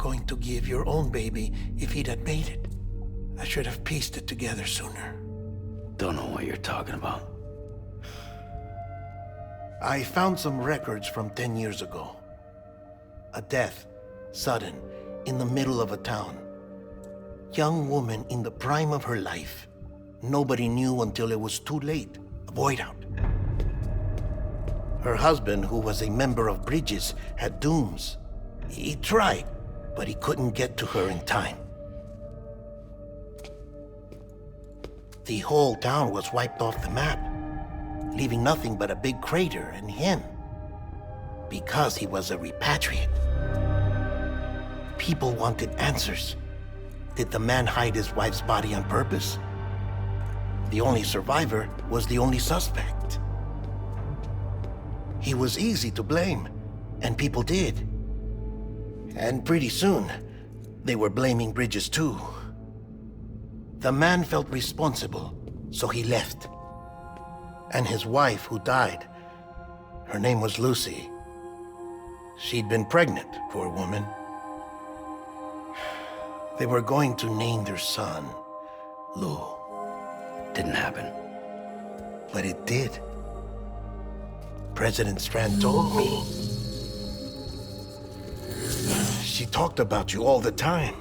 going to give your own baby if he'd had made it. I should have pieced it together sooner. Don't know what you're talking about. I found some records from 10 years ago. A death, sudden, in the middle of a town. Young woman in the prime of her life. Nobody knew until it was too late. A void out. Her husband, who was a member of Bridges, had dooms. He tried, but he couldn't get to her in time. The whole town was wiped off the map, leaving nothing but a big crater and him. Because he was a repatriate. People wanted answers. Did the man hide his wife's body on purpose? The only survivor was the only suspect. He was easy to blame, and people did. And pretty soon, they were blaming Bridges too. The man felt responsible, so he left. And his wife, who died, her name was Lucy. She'd been pregnant, poor woman. They were going to name their son Lou. Didn't happen. But it did. President Strand told me. She talked about you all the time.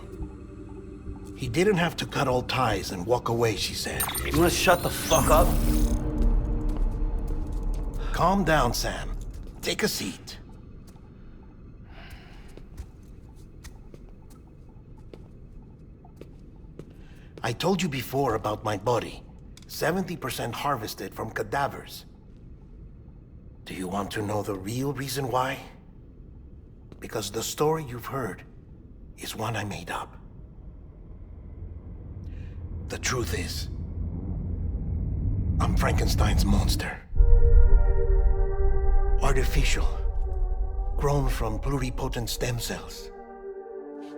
He didn't have to cut all ties and walk away, she said. You wanna shut the fuck up? Calm down, Sam. Take a seat. I told you before about my body. 70% harvested from cadavers. Do you want to know the real reason why? Because the story you've heard is one I made up. The truth is, I'm Frankenstein's monster. Artificial, grown from pluripotent stem cells.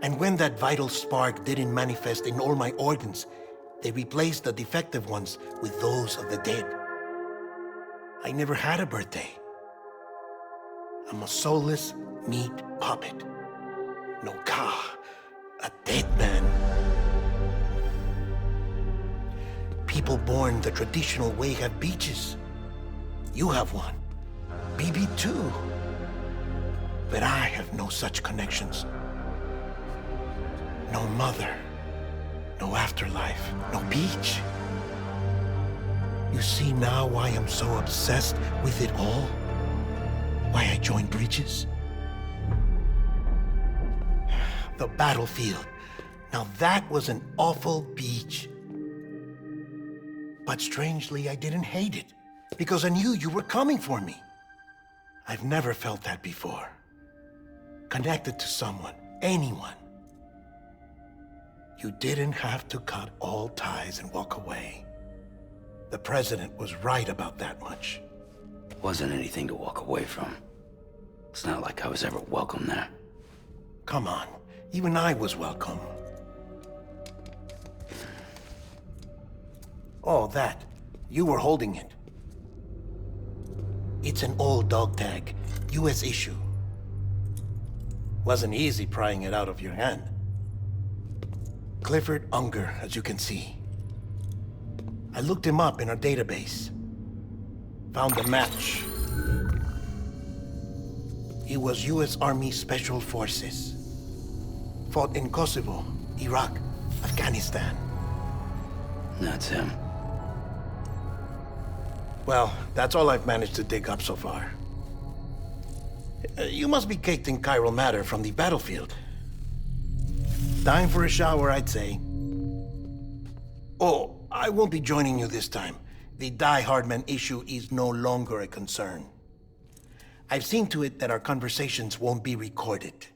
And when that vital spark didn't manifest in all my organs, they replaced the defective ones with those of the dead. I never had a birthday. I'm a soulless meat puppet. No ka, a dead man. People born the traditional way have beaches. You have one. BB too. But I have no such connections. No mother, no afterlife, no beach. You see now why I'm so obsessed with it all? Why I joined Bridges? The battlefield. Now that was an awful beach. But strangely, I didn't hate it, because I knew you were coming for me. I've never felt that before. Connected to someone, anyone. You didn't have to cut all ties and walk away. The president was right about that much. Wasn't anything to walk away from. It's not like I was ever welcome there. Come on, even I was welcome. Oh, that. You were holding it. It's an old dog tag, US issue. Wasn't easy prying it out of your hand. Clifford Unger, as you can see. I looked him up in our database. Found a match. He was US Army Special Forces. Fought in Kosovo, Iraq, Afghanistan. That's him. Well, that's all I've managed to dig up so far. You must be caked in chiral matter from the battlefield. Time for a shower, I'd say. Oh, I won't be joining you this time. The Die Hardman issue is no longer a concern. I've seen to it that our conversations won't be recorded.